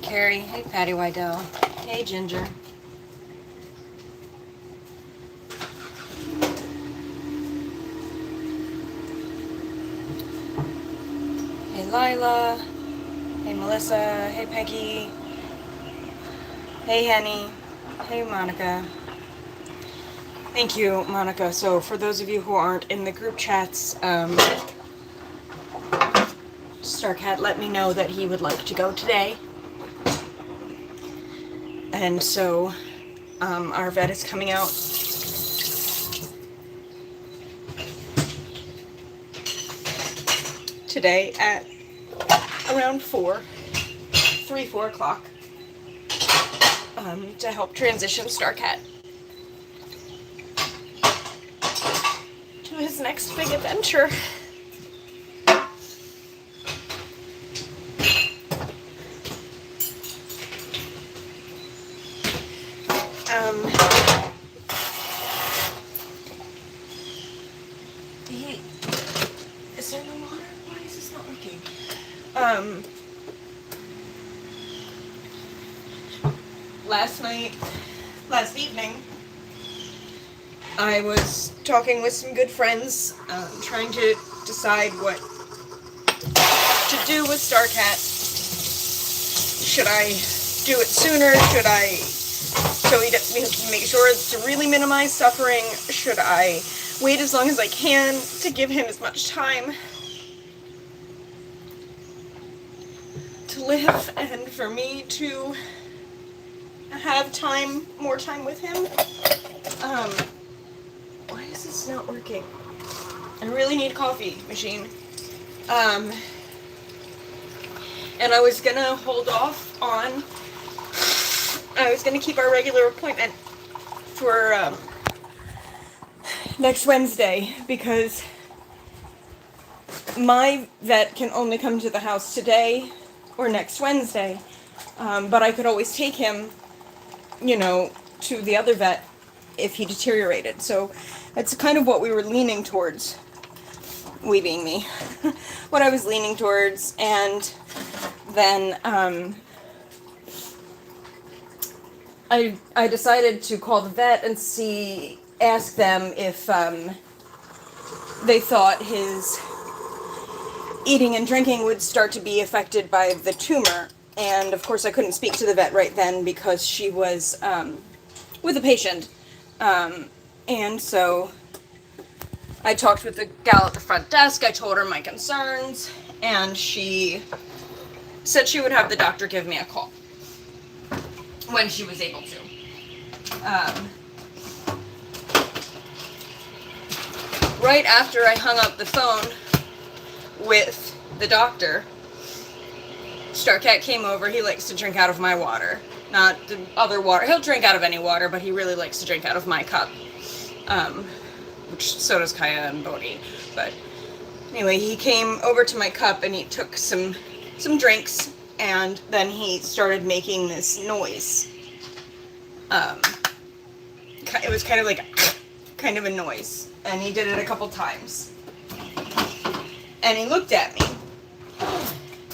Carrie. Hey, Patty Wydell. Hey, Ginger. Hey, Lila. Hey, Melissa. Hey, Peggy. Hey, Henny. Hey, Monica. Thank you, Monica. So, for those of you who aren't in the group chats, Starcat let me know that he would like to go today. And so, our vet is coming out today at around 4 o'clock to help transition Starcat to his next big adventure. Is there no water? Why is this not working? Last evening, I was talking with some good friends, trying to decide what to do with Starcat. Should I do it sooner? Should I, so he make sure to really minimize suffering? Should I wait as long as I can to give him as much time to live and for me to have more time with him? Why is this not working? I really need a coffee machine. And I was gonna hold off on, I was gonna keep our regular appointment for next Wednesday, because my vet can only come to the house today or next Wednesday, but I could always take him, to the other vet if he deteriorated. So that's kind of what we were leaning towards, we being me, what I was leaning towards. And then I decided to call the vet and ask them if they thought his eating and drinking would start to be affected by the tumor. And of course I couldn't speak to the vet right then because she was with a patient. And so I talked with the gal at the front desk. I told her my concerns, and she said she would have the doctor give me a call when she was able to. Right after I hung up the phone with the doctor, Starcat came over. He likes to drink out of my water, not the other water. He'll drink out of any water, but he really likes to drink out of my cup. Which so does Kaya and Bodhi. But anyway, he came over to my cup and he took some drinks, and then he started making this noise. It was kind of like kind of a noise, and he did it a couple times. And he looked at me,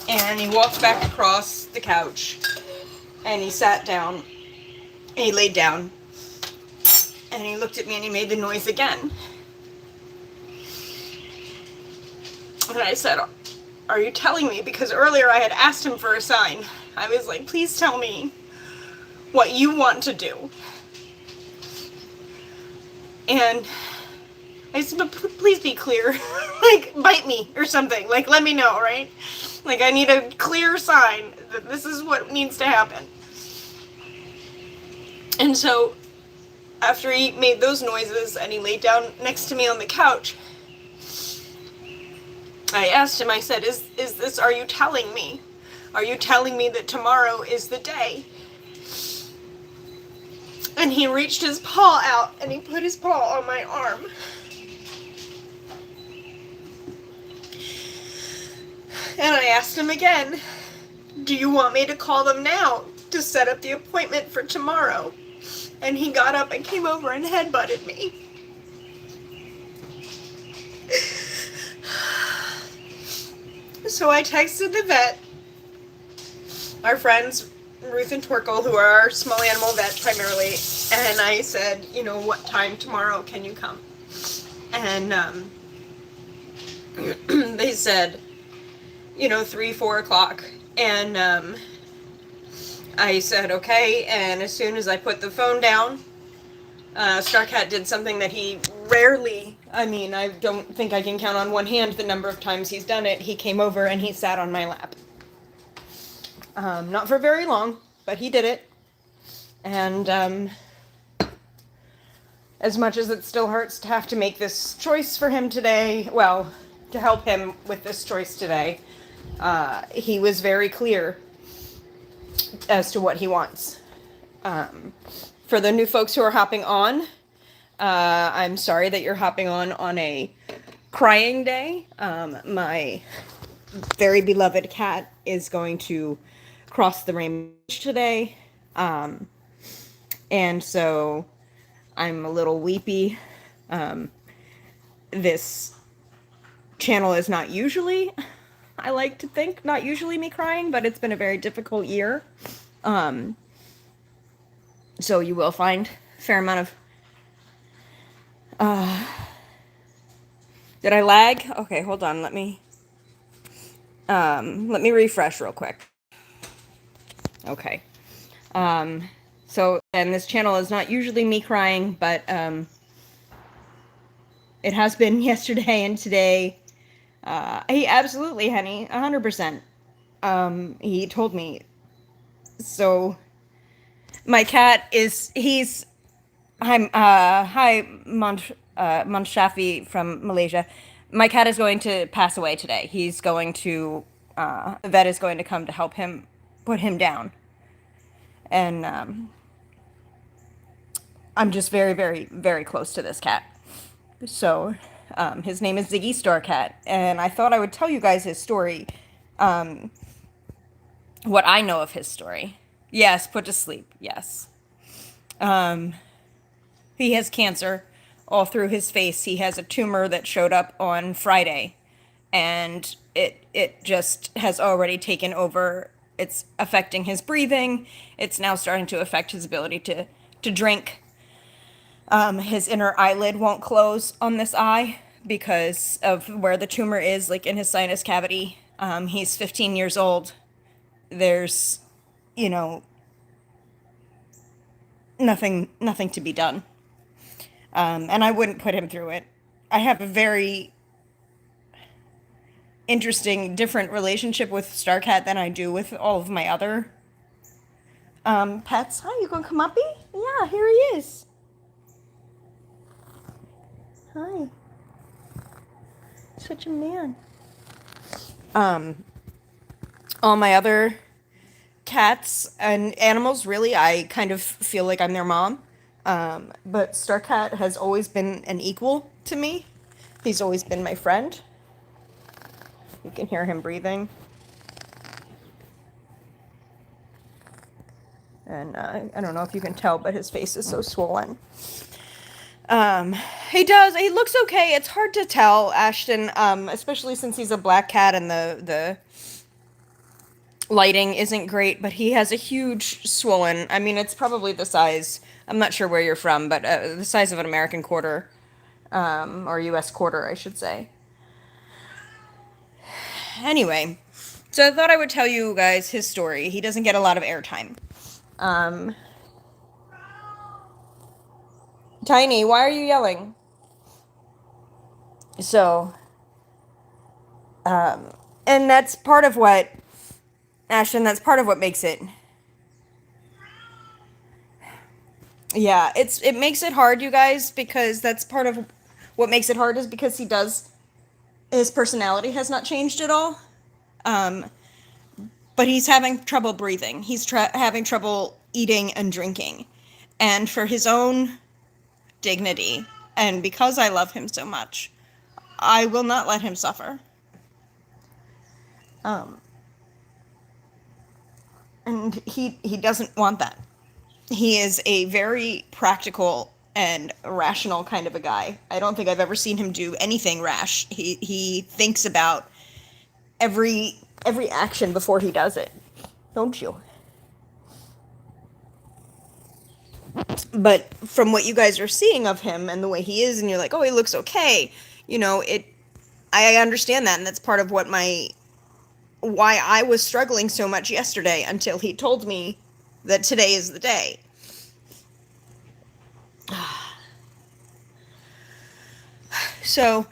and he walked back across the couch, and he sat down, and he laid down, and he looked at me, and he made the noise again. And I said, "Are you telling me?" Because earlier I had asked him for a sign. I was like, "Please tell me what you want to do." And I said, "But please be clear." Like, bite me or something. Like, let me know, right? Like, I need a clear sign that this is what needs to happen. And so, after he made those noises and he laid down next to me on the couch, I asked him, I said, are you telling me? Are you telling me that tomorrow is the day? And he reached his paw out and he put his paw on my arm. And I asked him again, "Do you want me to call them now to set up the appointment for tomorrow?" And he got up and came over and headbutted me. So I texted the vet. Our friends Ruth and Twerkle, who are our small animal vet primarily, and I said, what time tomorrow can you come? And they said, 3, 4 o'clock. And I said, okay. And as soon as I put the phone down, Starcat did something that he rarely, I don't think I can count on one hand the number of times he's done it. He came over and he sat on my lap. Not for very long, but he did it. And as much as it still hurts to have to make this choice for him today, well, to help him with this choice today, he was very clear as to what he wants. For the new folks who are hopping on, I'm sorry that you're hopping on a crying day. My very beloved cat is going to cross the rainbow today. And so I'm a little weepy. This channel is not usually, I like to think, not usually me crying, but it's been a very difficult year. So you will find a fair amount of... Did I lag? Okay, hold on. Let me refresh real quick. Okay. So, and this channel is not usually me crying, but it has been yesterday and today. He absolutely, honey, 100%. He told me. So, my cat is, hi, Shafi from Malaysia. My cat is going to pass away today. He's going to, the vet is going to come to help him put him down. And I'm just very, very, very close to this cat. So his name is Ziggy Starcat, and I thought I would tell you guys his story, what I know of his story. Yes, put to sleep, yes. He has cancer all through his face. He has a tumor that showed up on Friday, and it just has already taken over. It's affecting his breathing. It's now starting to affect his ability to drink. His inner eyelid won't close on this eye because of where the tumor is, like in his sinus cavity. He's 15 years old. There's, nothing to be done. And I wouldn't put him through it. I have a very interesting, different relationship with Starcat than I do with all of my other pets. Hi, you gonna come uppy? Yeah, here he is. Hi. Such a man. All my other cats and animals, really, I kind of feel like I'm their mom. But Starcat has always been an equal to me. He's always been my friend. You can hear him breathing. And I don't know if you can tell, but his face is so swollen. He looks okay. It's hard to tell, Ashton, especially since he's a black cat and the lighting isn't great, but he has a huge swollen, it's probably the size, I'm not sure where you're from, but the size of an American quarter, or US quarter, I should say. Anyway, so I thought I would tell you guys his story. He doesn't get a lot of airtime. Tiny, why are you yelling? So, and that's part of what, Ashton, that's part of what makes it, yeah, it makes it hard, you guys, because that's part of what makes it hard is because his personality has not changed at all. But he's having trouble breathing. He's having trouble eating and drinking. And for his own dignity, and because I love him so much, I will not let him suffer. And he doesn't want that. He is a very practical and rational kind of a guy. I don't think I've ever seen him do anything rash. He thinks about every action before he does it. Don't you? But from what you guys are seeing of him and the way he is, and you're like, oh, he looks okay, I understand that, and that's part of why I was struggling so much yesterday until he told me that today is the day. So,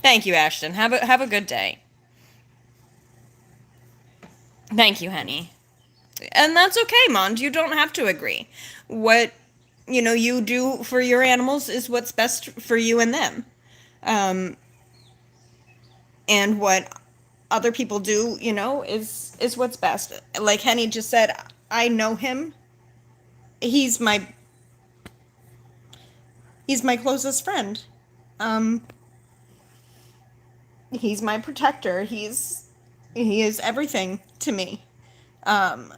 thank you, Ashton. Have a good day. Thank you, Henny. And that's okay, Mond. You don't have to agree. What you do for your animals is what's best for you and them. Um, and what other people do, is what's best. Like Henny just said, I know him. He's my he's my closest friend. Um, he's my protector. He is everything to me. Um,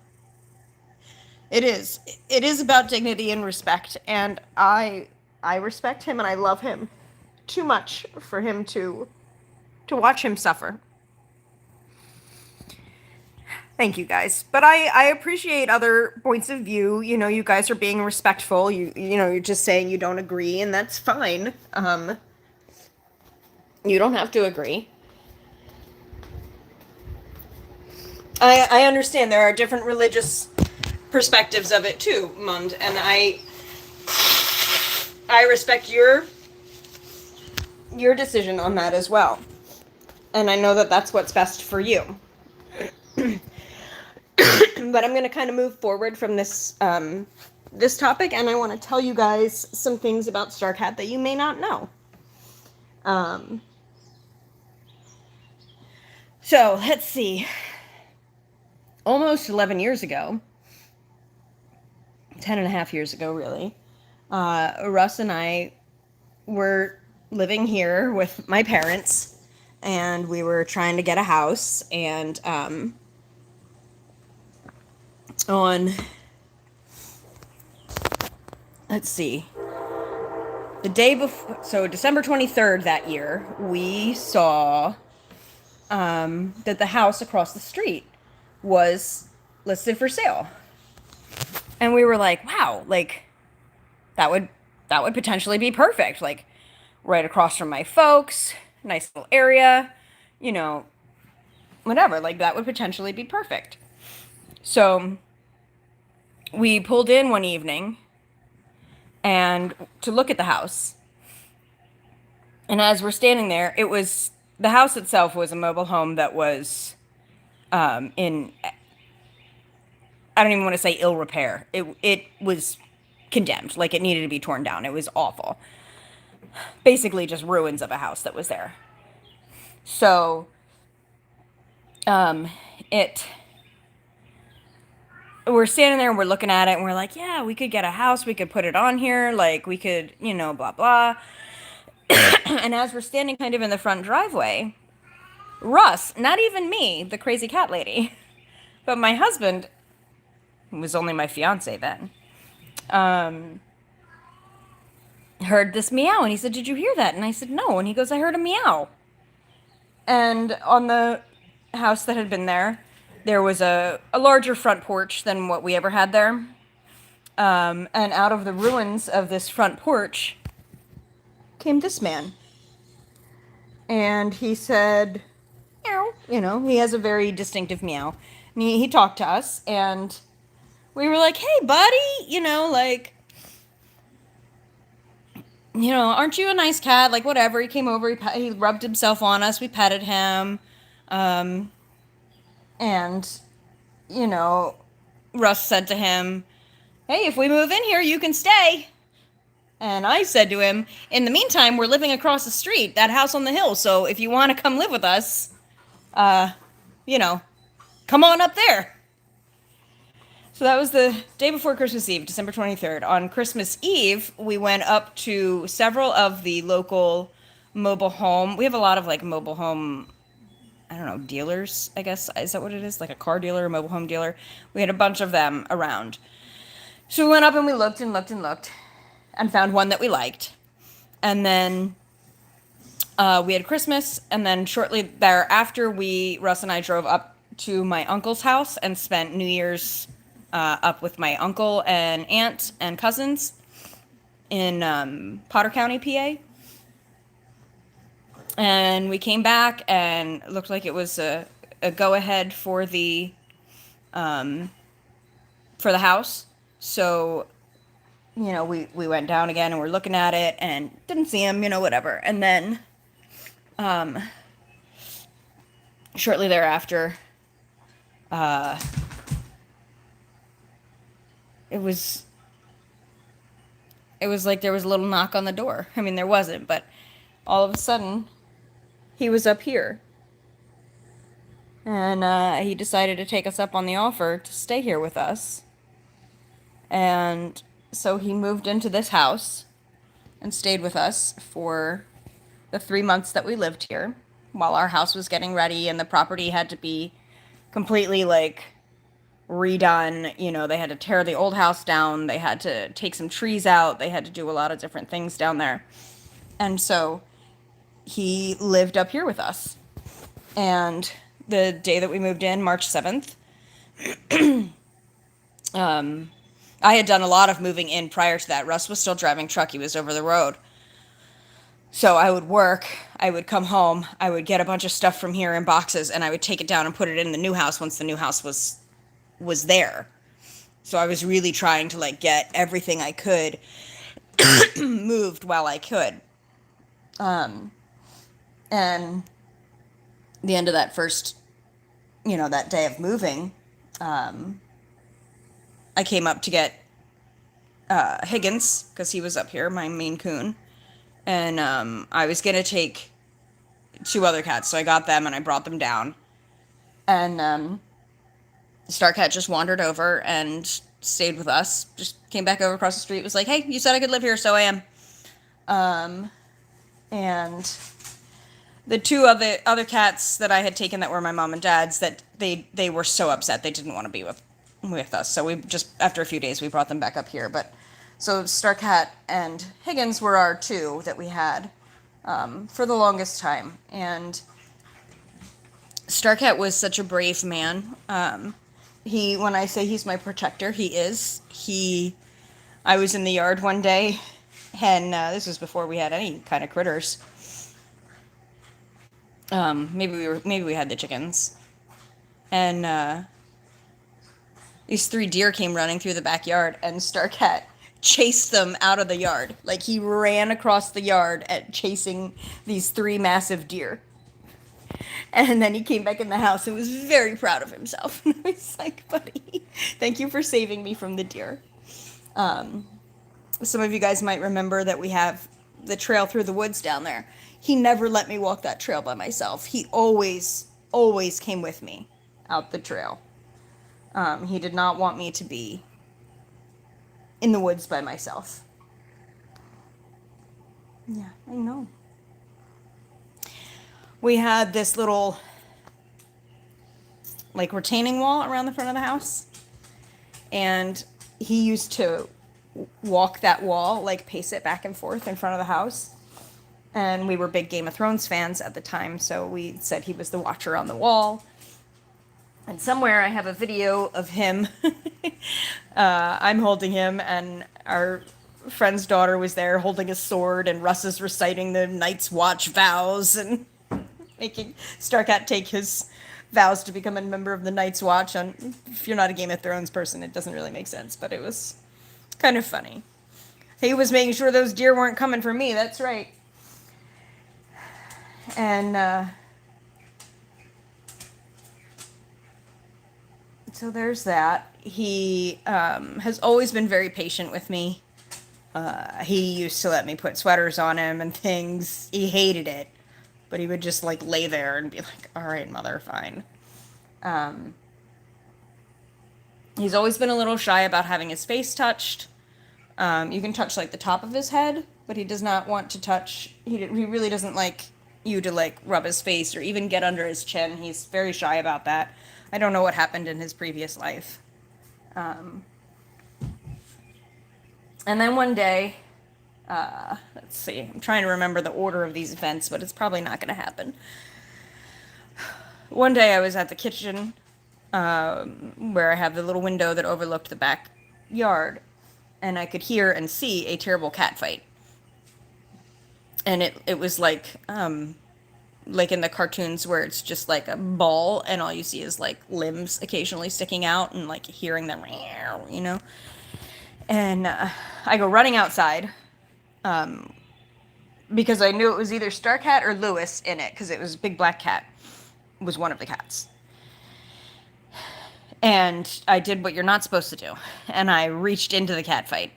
it is about dignity and respect, and I respect him and I love him too much for him to watch him suffer. Thank you guys. But I appreciate other points of view. You guys are being respectful. You're just saying you don't agree, and that's fine. You don't have to agree. I understand there are different religious perspectives of it too, Mund, and I respect your decision on that as well. And I know that that's what's best for you. But I'm going to kind of move forward from this topic, and I want to tell you guys some things about Starcat that you may not know. So let's see. Almost 11 years ago, 10 and a half years ago, really, Russ and I were living here with my parents, and we were trying to get a house, and let's see, the day before, so December 23rd that year, we saw that the house across the street was listed for sale. And we were like, wow, like that would potentially be perfect. Like right across from my folks, nice little area, whatever. Like that would potentially be perfect. So we pulled in one evening and to look at the house. And as we're standing there, the house itself was a mobile home that was in, I don't even want to say ill repair. It was condemned, like it needed to be torn down. It was awful. Basically just ruins of a house that was there. So we're standing there and we're looking at it and we're like, yeah, we could get a house, we could put it on here, like we could, blah blah. And as we're standing kind of in the front driveway, Russ, not even me, the crazy cat lady, but my husband, who was only my fiance then, heard this meow, and he said, did you hear that? And I said, no. And he goes, I heard a meow. And on the house that had been there was a larger front porch than what we ever had there. And out of the ruins of this front porch came this man. And he said, meow. He has a very distinctive meow. And he talked to us, and we were like, hey, buddy, like, aren't you a nice cat? Like, whatever. He came over, he rubbed himself on us, we petted him. And, Russ said to him, hey, if we move in here, you can stay. And I said to him, in the meantime, we're living across the street, that house on the hill, so if you want to come live with us, come on up there. So that was the day before Christmas Eve, December 23rd. On Christmas Eve, we went up to several of the local mobile home. We have a lot of like mobile home, I don't know, dealers, I guess. Is that what it is? Like a car dealer, a mobile home dealer. We had a bunch of them around. So we went up and we looked and looked and looked and found one that we liked. And then we had Christmas, and then shortly thereafter, Russ and I drove up to my uncle's house and spent New Year's up with my uncle and aunt and cousins in Potter County, PA. And we came back and it looked like it was a go-ahead for the house. So, we went down again and we're looking at it and didn't see him, whatever. And then shortly thereafter, it was like there was a little knock on the door. I mean, there wasn't, but all of a sudden, he was up here. And he decided to take us up on the offer to stay here with us. And so he moved into this house and stayed with us for the 3 months that we lived here while our house was getting ready and the property had to be completely redone. They had to tear the old house down. They had to take some trees out. They had to do a lot of different things down there. And so he lived up here with us. And the day that we moved in, March 7th, I had done a lot of moving in prior to that. Russ was still driving truck. He was over the road. So I would work, I would come home, I would get a bunch of stuff from here in boxes, and I would take it down and put it in the new house once the new house was there. So I was really trying to get everything I could moved while I could. And the end of that first, that day of moving, I came up to get Higgins, because he was up here, my Maine Coon. And I was going to take 2 other cats, so I got them and I brought them down. And Starcat just wandered over and stayed with us. Just came back over across the street, was like, hey, you said I could live here, so I am. And the 2 other cats that I had taken that were my mom and dad's, that they were so upset they didn't want to be with us. So we just, after a few days, we brought them back up here. But so Starcat and Higgins were our 2 that we had for the longest time. And Starcat was such a brave man. When I say he's my protector, he is. I was in the yard one day, and this was before we had any kind of critters. Maybe we had the chickens. And these 3 deer came running through the backyard, and Starcat chased them out of the yard. He ran across the yard at chasing these 3 massive deer. And then he came back in the house and was very proud of himself. And I was like, buddy, thank you for saving me from the deer. Some of you guys might remember that we have the trail through the woods down there. He never let me walk that trail by myself. He always came with me out the trail. He did not want me to be in the woods by myself. Yeah, I know. We had this little, retaining wall around the front of the house. And he used to walk that wall, pace it back and forth in front of the house. And we were big Game of Thrones fans at the time, so we said he was the watcher on the wall. And somewhere I have a video of him. I'm holding him, and our friend's daughter was there holding a sword, and Russ is reciting the Night's Watch vows and making Starcat take his vows to become a member of the Night's Watch. And if you're not a Game of Thrones person, it doesn't really make sense, but it was kind of funny. He was making sure those deer weren't coming for me, that's right. And so there's that. He has always been very patient with me. He used to let me put sweaters on him and things. He hated it, but he would just lay there and be like, all right, mother, fine. He's always been a little shy about having his face touched. You can touch the top of his head, but he does not want to touch, he really doesn't like you to rub his face or even get under his chin. He's very shy about that. I don't know what happened in his previous life. And then one day, let's see, I'm trying to remember the order of these events, but it's probably not going to happen. One day I was at the kitchen where I have the little window that overlooked the backyard, and I could hear and see a terrible cat fight. And it was like in the cartoons where it's just like a ball and all you see is like limbs occasionally sticking out and like hearing them, you know. And I go running outside because I knew it was either Starcat or Lewis in it because it was a big black cat. It was one of the cats. And I did what you're not supposed to do. And I reached into the cat fight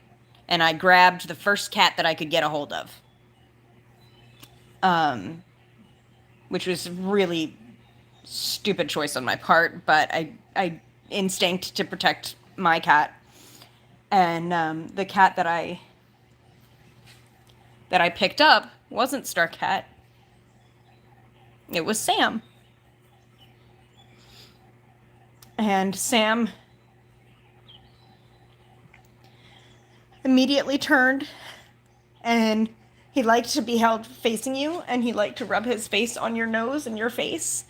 and I grabbed the first cat that I could get a hold of. Which was really stupid choice on my part, but I instinct to protect my cat. And the cat that I picked up wasn't Starcat. It was Sam. And Sam immediately turned, and he liked to be held facing you, and he liked to rub his face on your nose and your face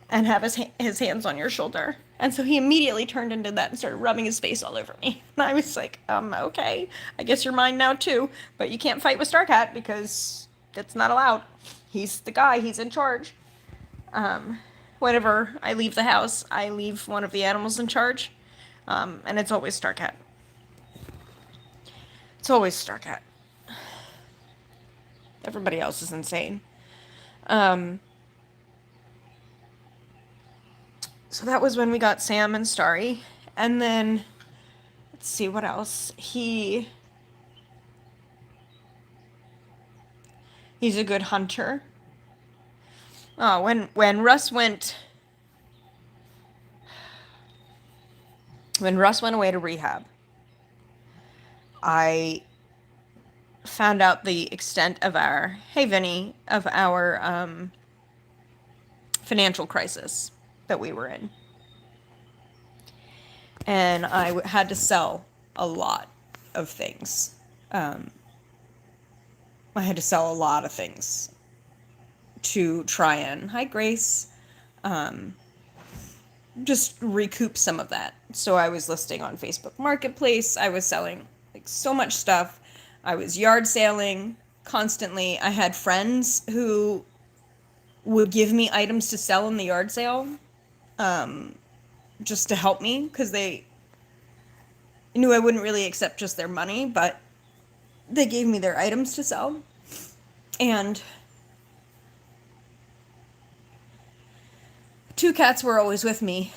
and have his hands on your shoulder. And so he immediately turned into that and started rubbing his face all over me. And I was like, okay, I guess you're mine now too, but you can't fight with Starcat because that's not allowed. He's the guy, he's in charge. Whenever I leave the house, I leave one of the animals in charge, and it's always Starcat. It's always Starcat. Everybody else is insane. So that was when we got Sam and Starry. And then, let's see, what else? He's a good hunter. Oh, when Russ went away to rehab, I found out the extent of our financial crisis that we were in. And I had to sell a lot of things. I had to sell a lot of things to try and, hi Grace, just recoup some of that. So I was listing on Facebook Marketplace. I was selling like so much stuff. I was yard sailing constantly. I had friends who would give me items to sell in the yard sale, just to help me because they knew I wouldn't really accept just their money, but they gave me their items to sell. And 2 cats were always with me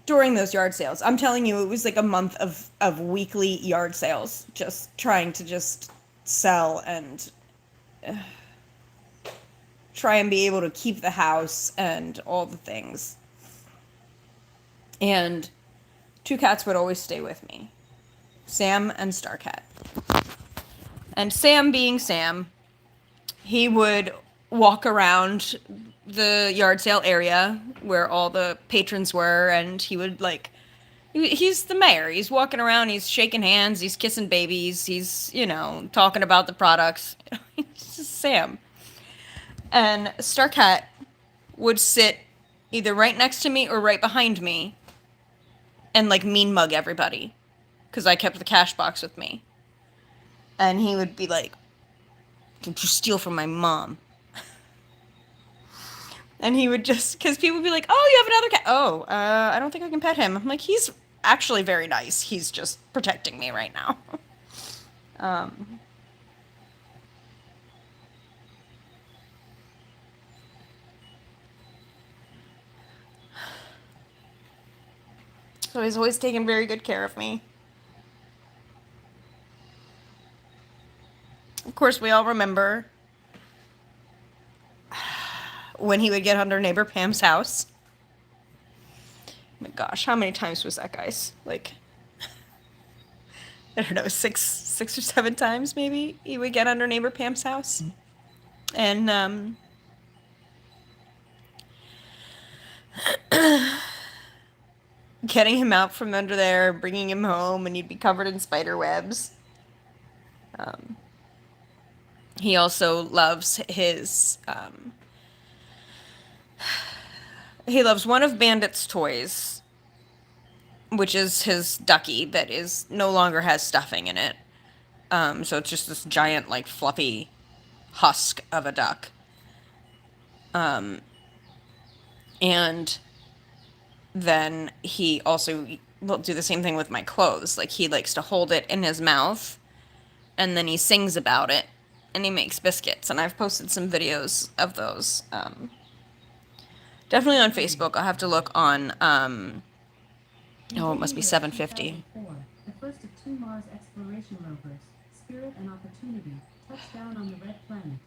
during those yard sales. I'm telling you, it was like a month of weekly yard sales, just trying to just sell and try and be able to keep the house and all the things. And 2 cats would always stay with me, Sam and Starcat. And Sam being Sam, he would walk around the yard sale area where all the patrons were, and he would he's the mayor. He's walking around, he's shaking hands, he's kissing babies, he's, talking about the products. It's just Sam. And Starcat would sit either right next to me or right behind me and mean mug everybody because I kept the cash box with me. And he would be like, "Don't you steal from my mom?" And he would just, because people would be like, "Oh, you have another cat." "Oh, I don't think I can pet him." I'm like, "He's actually very nice. He's just protecting me right now." So he's always taken very good care of me. Of course, we all remember when he would get under neighbor Pam's house. Oh my gosh, how many times was that, guys? I don't know, six or 7 times maybe he would get under neighbor Pam's house. And getting him out from under there, bringing him home, and he'd be covered in spider webs. He also loves he loves one of Bandit's toys, which is his ducky that is no longer has stuffing in it. So it's just this giant, like, fluffy husk of a duck. And then he also will do the same thing with my clothes. Like, he likes to hold it in his mouth, and then he sings about it, and he makes biscuits. And I've posted some videos of those. Definitely on Facebook. I'll have to look on, oh, it must be 750. The first of two Mars exploration rovers, Spirit and Opportunity, touched down on the Red Planet.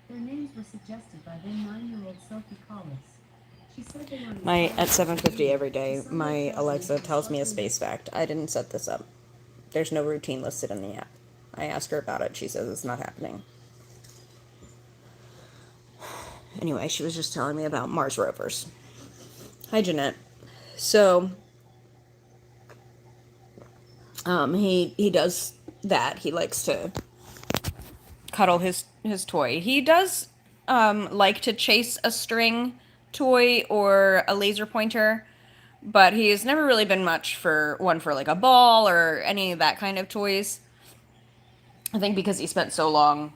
Their names were suggested by then 9-year-old Sophie Collis. She said they were At 750 every day, my Alexa tells me a space fact. I didn't set this up. There's no routine listed in the app. I asked her about it. She says it's not happening. Anyway, she was just telling me about Mars rovers. Hi, Jeanette. So, he does that. He likes to cuddle his toy. He does like to chase a string toy or a laser pointer, but he's never really been much for like a ball or any of that kind of toys. I think because he spent so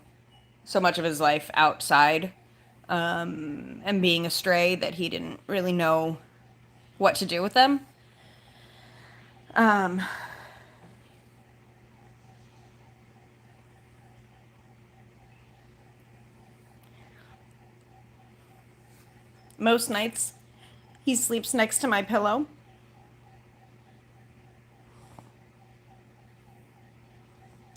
much of his life outside, and being a stray, that he didn't really know what to do with them. Um, Most nights, he sleeps next to my pillow.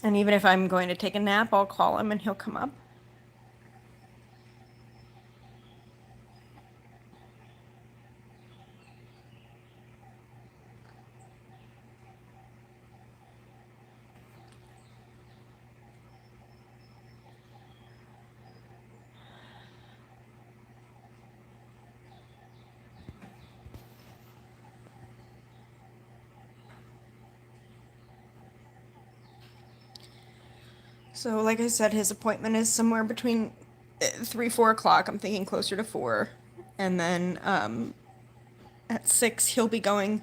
And even if I'm going to take a nap, I'll call him and he'll come up. So, like I said, his appointment is somewhere between 3, 4 o'clock. I'm thinking closer to 4. And then at 6, he'll be going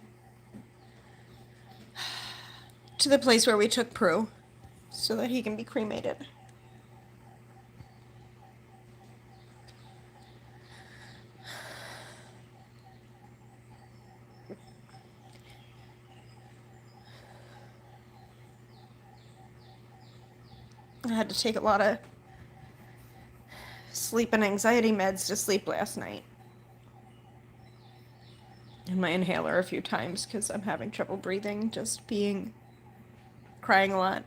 to the place where we took Prue so that he can be cremated. I had to take a lot of sleep and anxiety meds to sleep last night. And my inhaler a few times because I'm having trouble breathing, just crying a lot.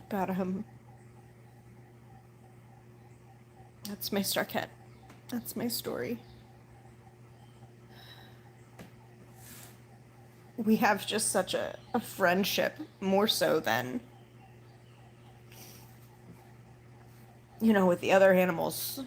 But, that's my Starcat. That's my story. We have just such a friendship, more so than, with the other animals.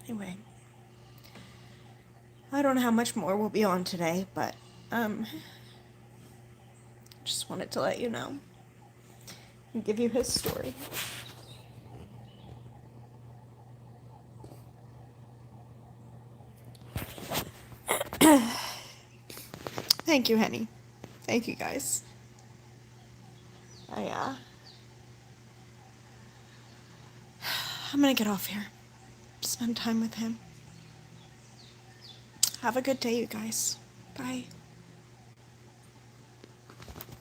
Anyway, I don't know how much more will be on today, but just wanted to let you know and give you his story. Thank you, Henny. Thank you, guys. I'm gonna get off here. Spend time with him. Have a good day, you guys. Bye.